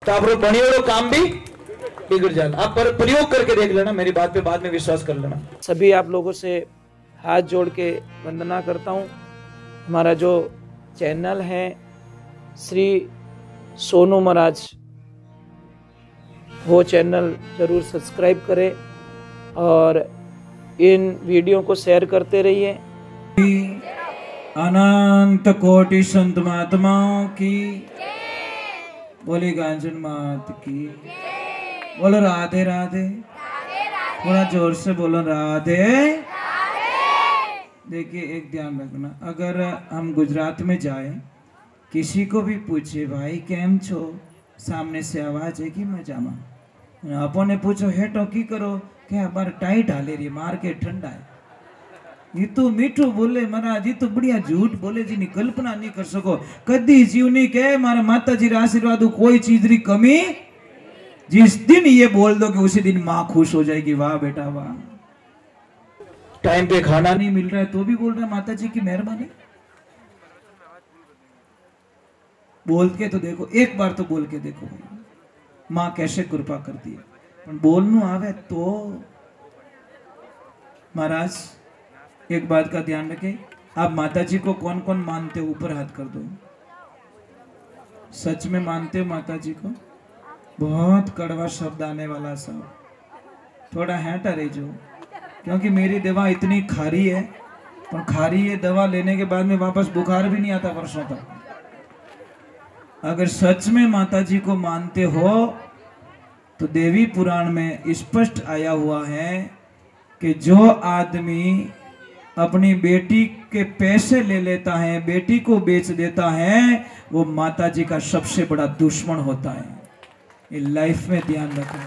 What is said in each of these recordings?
तो आप बनियोड़ो काम भी बिगड़ जाना। आप पर प्रयोग करके देख लेना, मेरी बात पे बाद में विश्वास कर लेना। सभी आप लोगों से हाथ जोड़ के वंदना करता हूँ। हमारा जो चैनल है श्री सोनू महाराज, वो चैनल जरूर सब्सक्राइब करें और इन वीडियो को शेयर करते रहिए। अनंत कोटि संत महात्माओं की बोली, गांजन मात की बोलो, राधे राधे। थोड़ा जोर से बोलो, राधे। देखिए एक ध्यान रखना, अगर हम गुजरात में जाए, किसी को भी पूछे भाई केम छो, सामने से आवाज है कि मजामा। अपने पूछो हेटो की करो, क्या बार टाइट हाले रही, मार्केट ठंडा है। ये तो मीठो बोले महाराज, ये तो बढ़िया झूठ बोले जिनी कल्पना नहीं कर सको। कदी जीवनी के मारा माता जी आशीर्वाद कोई चीज री कमी। जिस दिन ये बोल दो कि उसी दिन माँ खुश हो जाएगी, वाह बेटा वाह। टाइम पे खाना नहीं मिल रहा है तो भी बोल रहा है माता जी की मेहरबानी। बोल के तो देखो, एक बार तो बोल के देखो माँ कैसे कृपा करती है। पर बोलनू आवे तो महाराज एक बात का ध्यान रखें, आप माता जी को कौन कौन मानते हो, ऊपर हाथ कर दो। सच में मानते हो माता जी को? बहुत कड़वा शब्द आने वाला सब, थोड़ा हैटा रह जो, क्योंकि मेरी दवा इतनी खारी है, पर खारी ये दवा लेने के बाद में वापस बुखार भी नहीं आता वर्षों तक। अगर सच में माता जी को मानते हो तो देवी पुराण में स्पष्ट आया हुआ है कि जो आदमी अपनी बेटी के पैसे ले लेता है, बेटी को बेच देता है, वो माता जी का सबसे बड़ा दुश्मन होता है। ये लाइफ में ध्यान रखना।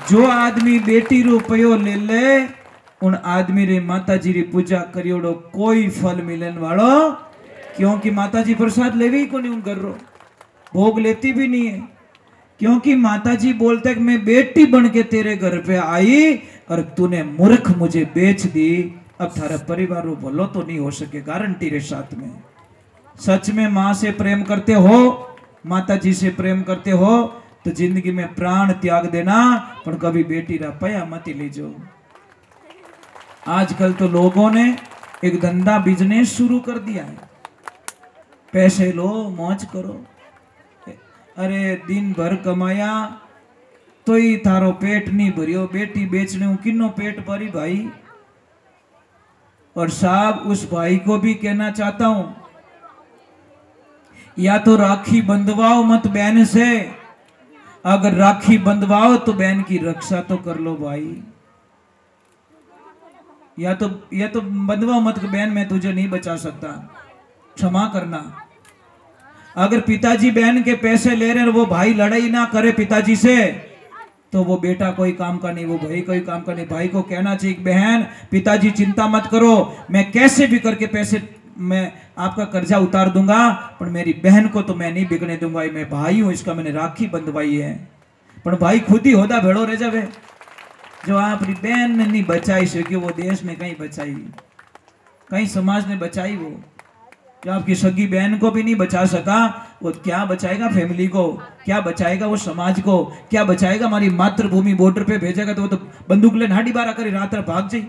जो आदमी बेटी रुपयो ले ले, उन आदमी रे माता जी री पूजा करियोड़ो कोई फल मिलन वालो, क्योंकि माता जी प्रसाद लेवी ही को नहीं, उन कर रो भोग लेती भी नहीं है। क्योंकि माता जी बोलते कि मैं बेटी बन के तेरे घर पे आई और तूने मूर्ख मुझे बेच दी, अब थारा परिवार वो भलो तो नहीं हो सके, गारंटी रे साथ में। सच में माँ से प्रेम करते हो, माता जी से प्रेम करते हो, तो जिंदगी में प्राण त्याग देना, पर कभी बेटी रा पया मत लीजो। आजकल तो लोगों ने एक धंधा बिजनेस शुरू कर दिया है, पैसे लो मौज करो। अरे दिन भर कमाया तो ही थारो पेट नहीं भरियो, बेटी बेचने हूं किन्नो पेट भरी भाई। और साहब उस भाई को भी कहना चाहता हूं, या तो राखी बंधवाओ मत बहन से, अगर राखी बंधवाओ तो बहन की रक्षा तो कर लो भाई। या तो बंधवाओ मत कि बहन मैं तुझे नहीं बचा सकता, क्षमा करना। अगर पिताजी बहन के पैसे ले रहे हैं और वो भाई लड़ाई ना करे पिताजी से, तो वो बेटा कोई काम का नहीं, वो भाई कोई काम का नहीं। भाई को कहना चाहिए बहन पिताजी चिंता मत करो, मैं कैसे भी करके पैसे मैं आपका कर्जा उतार दूंगा, पर मेरी बहन को तो मैं नहीं बिकने दूंगा, मैं भाई हूं, इसका मैंने राखी बंधवाई है। पर भाई खुद ही होता भेड़ो रह जावे, जो अपनी बहन ने नहीं बचाई सकी वो देश ने कहीं बचाई, कहीं समाज ने बचाई। वो जो आपकी सगी बहन को भी नहीं बचा सका, वो क्या बचाएगा फैमिली को, क्या बचाएगा वो समाज को, क्या बचाएगा हमारी मातृभूमि। बॉर्डर पे भेजेगा तो वो तो बंदूक ले नाड़ी बारा करे रात भाग जाए।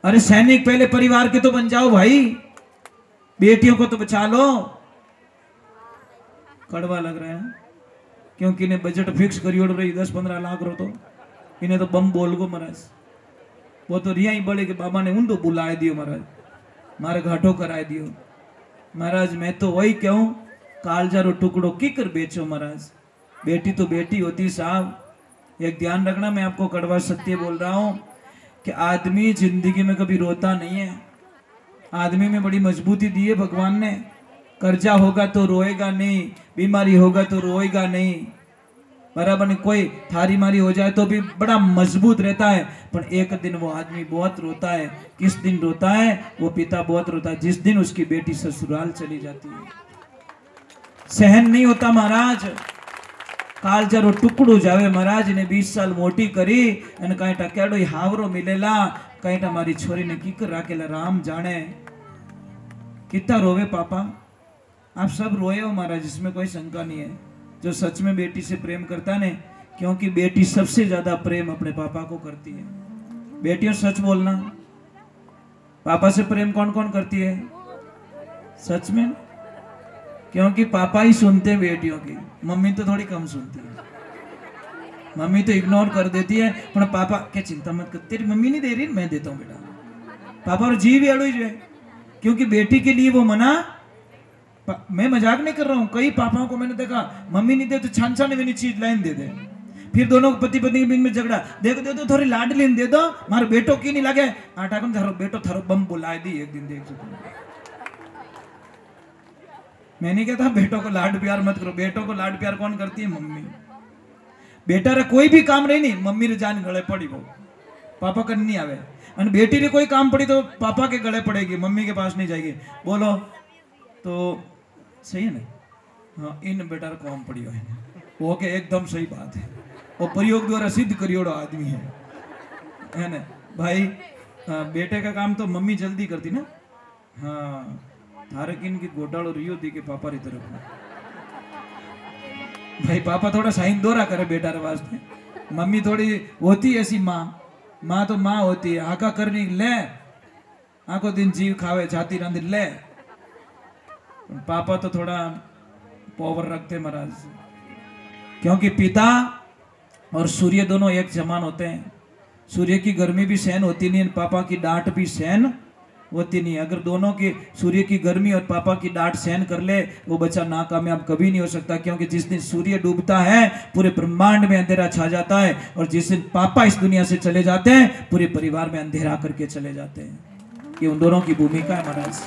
अरे सैनिक पहले परिवार के तो बन जाओ भाई, बेटियों को तो बचा लो। कड़वा लग रहा है क्योंकि इन्हें बजट फिक्स करियो रही 10-15 लाख रो, तो इन्हें तो बम बोल गो महाराज, वो तो रिया ही बड़े के बाबा ने उनको बुलाए दियो महाराज, मारे घाटो कराए दियो महाराज। मैं तो वही कहूं, कालजारो टुकड़ो किकर बेचो महाराज, बेटी तो बेटी होती साहब। एक ध्यान रखना, मैं आपको कड़वा सत्य बोल रहा हूं कि आदमी जिंदगी में कभी रोता नहीं है। आदमी में बड़ी मजबूती दी है भगवान ने, कर्जा होगा तो रोएगा नहीं, बीमारी होगा तो रोएगा नहीं, बराबर नहीं। कोई थारी मारी हो जाए तो भी बड़ा मजबूत रहता है, पर एक दिन वो आदमी बहुत रोता है। किस दिन रोता है? वो पिता बहुत रोता है जिस दिन उसकी बेटी ससुराल चली जाती है। सहन नहीं होता महाराज, काल जरो टुकड़ो जावे महाराज ने 20 साल मोटी करी અને કઈ ટકેડો હાવરો મિલેલા, કઈ તમારી છોરી ને કી રાકેલા રામ જાણે। कितना रोवे पापा, आप सब रोए हो महाराज, इसमें कोई शंका नहीं है। जो सच में बेटी से प्रेम करता है, क्योंकि बेटी सबसे ज्यादा प्रेम अपने पापा को करती है। बेटियों सच बोलना, पापा से प्रेम कौन कौन करती है? सच में, क्योंकि पापा ही सुनते हैं बेटियों की, मम्मी तो थोड़ी कम सुनती है। मम्मी तो इग्नोर कर देती है, पर पापा क्या चिंता मत कर, तेरी मम्मी नहीं दे रही, मैं देता हूँ बेटा। पापा और जी भी अड़ो ही जो है, क्योंकि बेटी के लिए वो मना। मैं मजाक नहीं कर रहा हूँ, कई पापाओं को मैंने देखा मम्मी नहीं दे तो छान छान में चीज लाइन दे दे, फिर दोनों पति पत्नी के बीच में झगड़ा, देखो दे दो थोड़ी लाड लेन दे दो, मारे बेटो की नहीं लगे आटा कम थारो बेटो थारो बम बुलाए दी एक दिन देख सकते। मैं नहीं कहता बेटों को लाड प्यार मत करो, बेटों को लाड प्यार कौन करती है? मम्मी। बेटा रे कोई भी काम रही नहीं, मम्मी रे जान गले पड़ी वो, पापा कर नहीं आवे। और बेटी रे कोई काम पड़ी तो पापा के गले पड़ेगी, मम्मी के पास नहीं जाएगी। बोलो तो सही है ना? हाँ, इन बेटा कौन पड़ी है वो के एकदम सही बात है, वो प्रयोग द्वारा सिद्ध करियोड़ो आदमी है ना भाई। बेटे का काम तो मम्मी जल्दी करती ना। हाँ, थारे किन की घोटालो रियो दी के पापा री तरफ भाई, पापा थोड़ा साइन दोरा करे बेटा रे वास्ते, मम्मी थोड़ी होती ऐसी माँ तो माँ होती है, आका करनी ले, आको दिन जीव खावे छाती रंध ले। पापा तो थोड़ा पावर रखते महाराज, क्योंकि पिता और सूर्य दोनों एक समान होते हैं। सूर्य की गर्मी भी सहन होती नहीं, पापा की डांट भी सहन होती नहीं। अगर दोनों की, सूर्य की गर्मी और पापा की डांट सहन कर ले, वो बच्चा नाकामयाब कभी नहीं हो सकता, क्योंकि जिस दिन सूर्य डूबता है पूरे ब्रह्मांड में अंधेरा छा जाता है, और जिस दिन पापा इस दुनिया से चले जाते हैं पूरे परिवार में अंधेरा करके चले जाते हैं। ये उन दोनों की भूमिका है महाराज,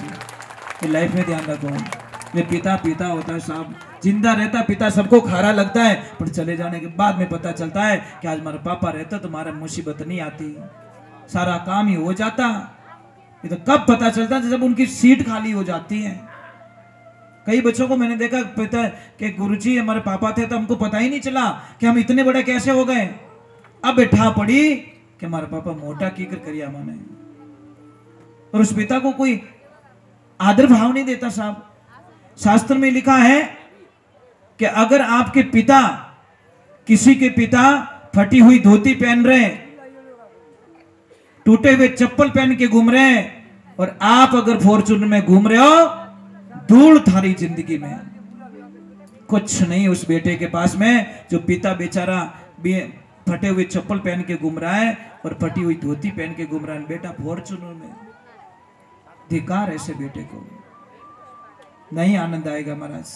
ये लाइफ में ध्यान रखो। ये पिता पिता होता है साहब, जिंदा रहता पिता सबको खारा लगता है, पर चले जाने के बाद में पता चलता है कि आज हमारा पापा रहता तो हमारा मुसीबत नहीं आती, सारा काम ही हो जाता। ये तो कब पता चलता है? जब उनकी सीट खाली हो जाती है। कई बच्चों को मैंने देखा पता कि गुरुजी हमारे पापा थे तो हमको पता ही नहीं चला कि हम इतने बड़े कैसे हो गए। अब बैठा पड़ी कि हमारे पापा मोटा कीकर करिया माने, और उस पिता को कोई आदर भाव नहीं देता साहब। शास्त्र में लिखा है कि अगर आपके पिता, किसी के पिता फटी हुई धोती पहन रहे, टूटे हुए चप्पल पहन के घूम रहे हैं, और आप अगर फॉर्चूनर में घूम रहे हो, धूल थारी जिंदगी में कुछ नहीं उस बेटे के पास में जो पिता बेचारा फटे हुए चप्पल पहन के घूम रहा है और फटी हुई धोती पहन के घूम रहा है। बेटा फॉर्चूनर में, धिकार ऐसे बेटे को, नहीं आनंद आएगा महाराज।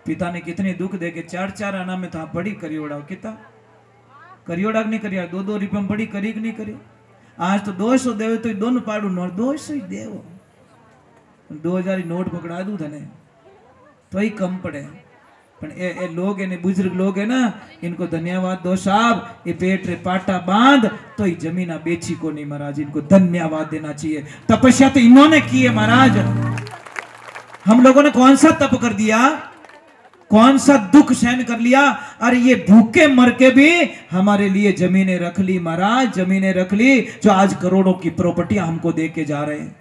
पिता ने कितने दुख दे के 4-4 आना में था बड़ी करियोड़ा, कितना करियोड़ा नहीं करिया, 2-2 रुपये में बड़ी करी नहीं करी। आज तो 200 देवे तो दोनों पाड़ू नोट 200 ही देवो, 2000 नोट पकड़ा दू थने तो ही कम पड़े। पर ए लोग है बुजुर्ग लोग है ना, इनको धन्यवाद दो साहब, ये पेट रे पाटा बांध तो ही जमीना बेची को नहीं महाराज, इनको धन्यवाद देना चाहिए। तपस्या तो इन्होंने की है महाराज, हम लोगों ने कौन सा तप कर दिया, कौन सा दुख सहन कर लिया। अरे ये भूखे मर के भी हमारे लिए जमीनें रख ली महाराज, जमीनें रख ली, जो आज करोड़ों की प्रॉपर्टियां हमको दे के जा रहे हैं।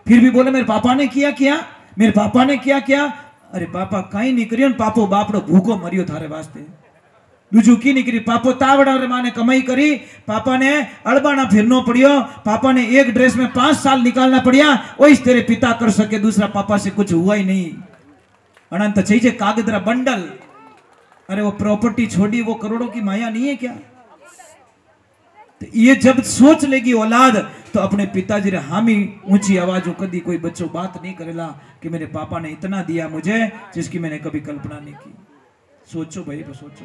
फिर भी बोले मेरे पापा ने किया, मेरे पापा ने किया। अरे पापा कहीं नहीं करियो, पापो बापड़ो भूखो मरियो थारे वास्ते, दूजू की नहीं करी। पापो तावड़ा रे माने कमाई करी, पापा ने अड़बाना फिरनो पड़ियो, पापा ने एक ड्रेस में 5 साल निकालना पड़िया, वही तेरे पिता कर सके, दूसरा पापा से कुछ हुआ ही नहीं। अनंत चाहिए कागजरा बंडल, अरे वो प्रॉपर्टी छोड़ी, वो करोड़ों की माया नहीं है क्या? तो ये जब सोच लेगी औलाद, तो अपने पिताजी रे हामी ऊंची आवाजों कदी कोई बच्चों बात नहीं करेला कि मेरे पापा ने इतना दिया मुझे जिसकी मैंने कभी कल्पना नहीं की। सोचो भाई, तो सोचो।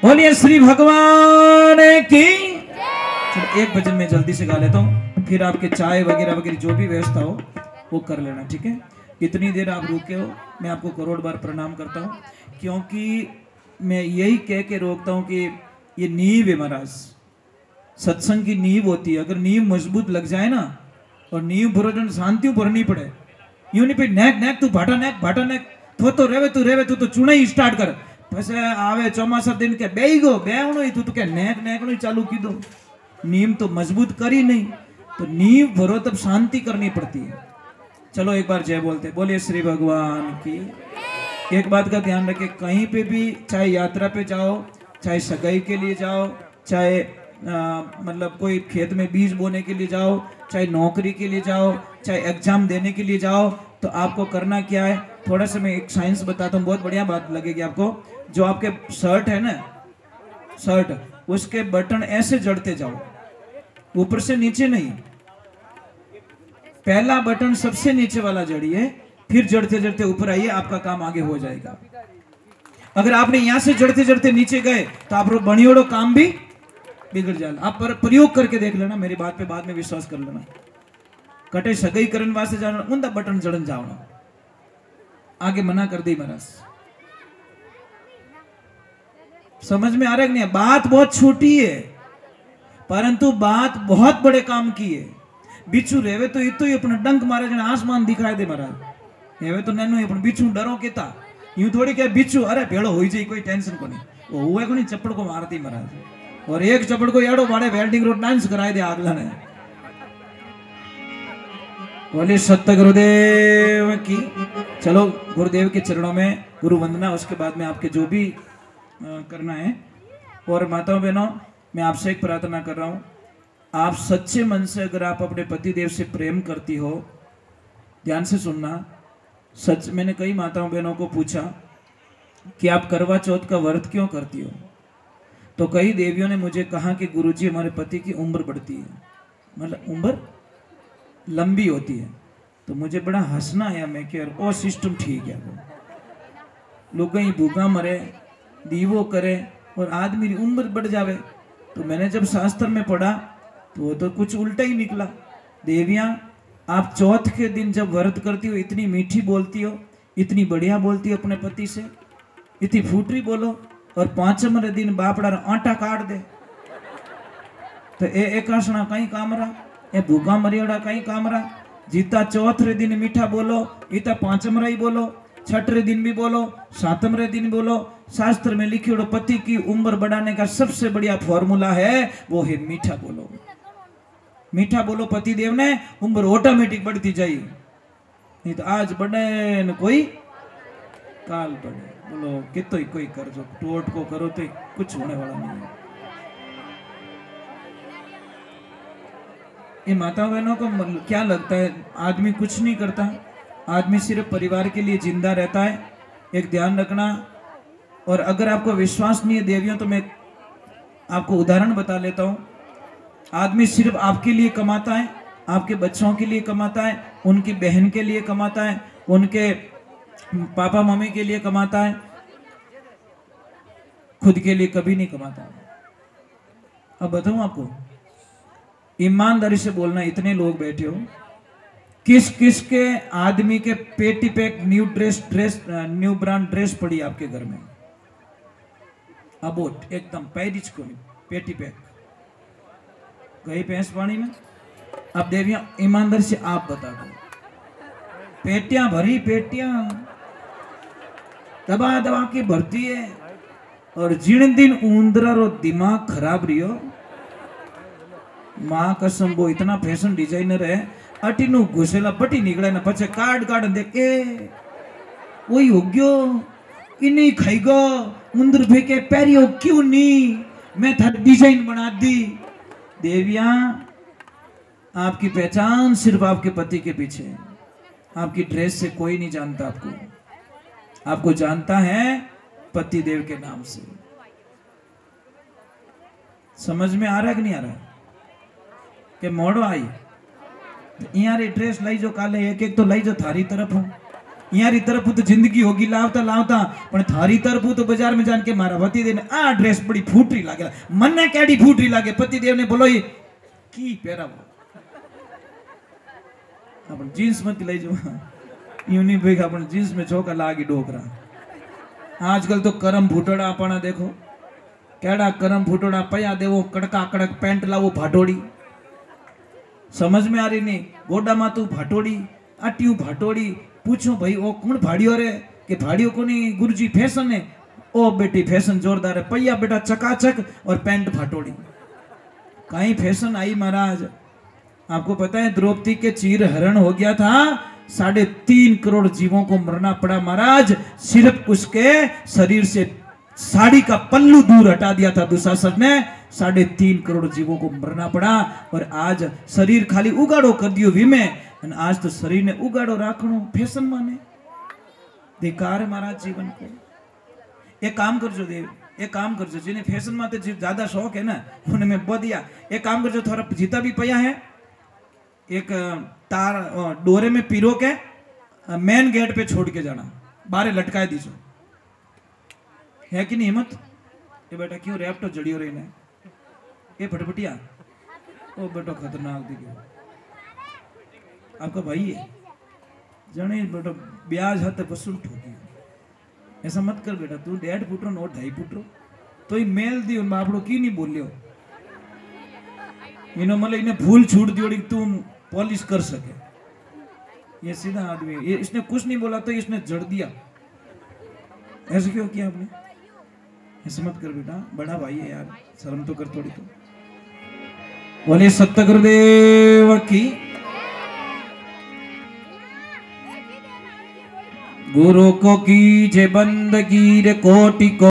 बोलिए श्री भगवान की। चलो एक भजन में जल्दी से गा लेता हूँ, फिर आपके चाय वगैरह वगैरह जो भी व्यवस्था हो वो कर लेना, ठीक है? इतनी देर आप रुके हो, मैं आपको करोड़ बार प्रणाम करता हूँ, क्योंकि मैं यही कह के रोकता हूँ कि ये नींव है महाराज, सत्संग की नींव होती है। अगर नींव मजबूत लग जाए ना, और नींव भरोजन शांति भरनी पड़े, यूं नहीं पे नेक तू भाटा नेक तो रेवे तू तो चुना ही स्टार्ट कर, પછી આવે ચોમાસા दिन के બેહી ગયો બેહણો ही तू के नेक चालू की दो। नींव तो मजबूत करी नहीं, तो नींव भरो तब शांति करनी पड़ती है। चलो एक बार जय बोलते, बोलिए श्री भगवान की। एक बात का ध्यान रखें, कहीं पे भी चाहे यात्रा पे जाओ, चाहे सगाई के लिए जाओ, चाहे मतलब कोई खेत में बीज बोने के लिए जाओ, चाहे नौकरी के लिए जाओ, चाहे एग्जाम देने के लिए जाओ, तो आपको करना क्या है, थोड़ा सा मैं एक साइंस बताता हूँ, बहुत बढ़िया बात लगेगी आपको। जो आपके शर्ट है ना, शर्ट, उसके बटन ऐसे जड़ते जाओ, ऊपर से नीचे नहीं। पहला बटन सबसे नीचे वाला जड़िए, फिर जड़ते जड़ते ऊपर आइए, आपका काम आगे हो जाएगा। अगर आपने यहां से जड़ते जड़ते नीचे गए तो आप बणियोड़ो काम भी बिगड़ जाए। आप पर प्रयोग करके देख लेना, मेरी बात पे बाद में विश्वास कर लेना। कटे सगाई करने वास्ते जाना, उनका बटन जड़न जाओ, आगे मना कर दी महाराज। समझ में आ रहा है कि नहीं? बात बहुत छोटी है, परंतु बात बहुत बड़े काम की है। बिच्छू रेवे तो इतो ही अपना डंक मारे जने आसमान दिखाई दे महाराज। हेवे तो नैनो अपन बिच्छू डरो केता, यूं थोड़ी क्या बिच्छू अरे भेड़ो हो जाए, कोई टेंशन को नहीं, वो हुए को नहीं, चप्पड़ को मारती महाराज। और एक चप्पड़ को याडो बाड़े वेल्डिंग रोड डांस कराए दे आगला ने। बोले सत्य गुरुदेव की। चलो गुरुदेव के चरणों में गुरु वंदना, उसके बाद में आपके जो भी करना है। और माताओं बहनों, मैं आपसे एक प्रार्थना कर रहा हूं, आप सच्चे मन से अगर आप अपने पति देव से प्रेम करती हो, ध्यान से सुनना, सच, मैंने कई माताओं बहनों को पूछा कि आप करवा चौथ का व्रत क्यों करती हो, तो कई देवियों ने मुझे कहा कि गुरुजी हमारे पति की उम्र बढ़ती है, मतलब उम्र लंबी होती है। तो मुझे बड़ा हंसना आया, मैं कि ओ सिस्टम ठीक है, लोग कहीं भूखा मरे, दीवो करे और आदमी की उम्र बढ़ जावे। तो मैंने जब शास्त्र में पढ़ा तो वो तो कुछ उल्टा ही निकला। देवियां, आप चौथ के दिन जब व्रत करती हो, इतनी मीठी बोलती हो, इतनी बढ़िया बोलती हो अपने पति से, इतनी फूटरी बोलो, और पांचम दिन बापड़ा आटा काट दे, तो एक आसना कहीं कामरा, ए भूखा मरियोड़ा कहीं कामरा। जीता चौथे दिन मीठा बोलो, इता पांचमरा ही बोलो, छठे दिन भी बोलो, सातमरे दिन बोलो। शास्त्र में लिखी पति की उम्र बढ़ाने का सबसे बढ़िया फॉर्मूला है, वो है मीठा बोलो। मीठा बोलो पति देव ने, उम्र ऑटोमेटिक बढ़ती जाए। नहीं तो आज बढ़े न कोई काल बढ़े, बोलो कितो ही कोई कर जो टोट को करो तो कुछ होने वाला नहीं है। ये माताओं बहनों को क्या लगता है, आदमी कुछ नहीं करता, आदमी सिर्फ परिवार के लिए जिंदा रहता है। एक ध्यान रखना। और अगर आपको विश्वास नहीं है देवियों, तो मैं आपको उदाहरण बता लेता हूं। आदमी सिर्फ आपके लिए कमाता है, आपके बच्चों के लिए कमाता है, उनकी बहन के लिए कमाता है, उनके पापा मम्मी के लिए कमाता है, खुद के लिए कभी नहीं कमाता। अब बताऊं आपको, ईमानदारी से बोलना, इतने लोग बैठे हो, किस किस के आदमी के पेटी पैक न्यू ब्रांड ड्रेस पड़ी आपके घर में, अबोट एकदम पैरिच को पेटी पैक गई भैंस पानी में। अब देवियां ईमानदारी से आप बता दो, पेटियां भरी, पेटियां दबा दबा के भरती है, और जिन दिन ऊंदरा रो दिमाग खराब रियो, मां कसम वो इतना फैशन डिजाइनर है, अटीनु घुसेला पटी निकले ना, पछे कार्ड कार्ड देख के वही हो गयो, इन्हीं खाईगो उंदर फेंके पैरियो क्यों नहीं, मैं था डिजाइन बना दी। देवियां, आपकी पहचान सिर्फ आपके पति के पीछे है, आपकी ड्रेस से कोई नहीं जानता आपको, आपको जानता है पति देव के नाम से। समझ में आ रहा है कि नहीं आ रहा है? के मोड़ो आई यार ड्रेस लाई जो काले एक एक तो लाई जो थारी तरफ हो, यारी तरफ तो जिंदगी होगी लावता लावता, पण थारी तरफ तो बाजार में जान के मारा पति देव ने आ ड्रेस बड़ी फूटरी लागे, मन ने केडी फूटरी लागे, पति देव ने बोलो ये की पहरावो, अपन जींस मत लाई जो यूनी भाई अपन जींस में छोका लागी डोकरा। आजकल तो करम फूटड़ा अपना देखो, केड़ा करम फूटड़ा पया देवो, कड़का कड़क पेंट लावो भाटोड़ी, समझ में आ रही नहीं, गोडा मातू भाटोड़ी, आटियों भाटोड़ी, पूछो भाई ओ कौन भाड़ियो रे, के भाड़ियो को नहीं गुरुजी फैशन है, ओ बेटी फैशन जोरदार है, पैया बेटा चकाचक और पैंट भाटोड़ी, कहीं फैशन आई महाराज। आपको पता है द्रौपदी के चीर हरण हो गया था, 3.5 करोड़ जीवों को मरना पड़ा महाराज। सिर्फ उसके शरीर से साड़ी का पल्लू दूर हटा दिया था दुशासन ने, 3.5 करोड़ जीवों को मरना पड़ा। और आज शरीर खाली उगाड़ो कर दियो विमे, आज तो शरीर ने उगाड़ो राखणो फैशन माने बेकार है महाराज जीवन को। एक काम करजो देव, एक काम करजो, जिन्हें फैशन में ज्यादा शौक है ना उन्हें मैं बदिया, एक काम करजो, थोड़ा जीता भी पया है, एक तार डोरे में पिरो के मेन गेट पे छोड़ के जाना, बाहर लटकाए दीजो, है कि नहीं हिम्मत? ये बेटा क्यों रैप्टो जड़ियो रही ने, ये फटफटिया ओ बेटो खतरनाक दिखे, आपका भाई है जने बेटो ब्याज हाथ वसूल ठोकी, ऐसा मत कर बेटा, तू 1.5 फुट नो 2.5 फुट तो ही मेल दी उन बापड़ो की नहीं बोलियो, इन्हों मतलब इन्हें भूल छूट दियो तुम पॉलिश कर सके, ये सीधा आदमी, ये इसने कुछ नहीं बोला तो इसने जड़ दिया, ऐसे क्यों किया आपने? ऐसे मत कर बेटा, बड़ा भाई है यार, शर्म तो कर थोड़ी। तो बोले सत्य गुरुदेव की, गुरु को कीजे बंदगी रे कोटि को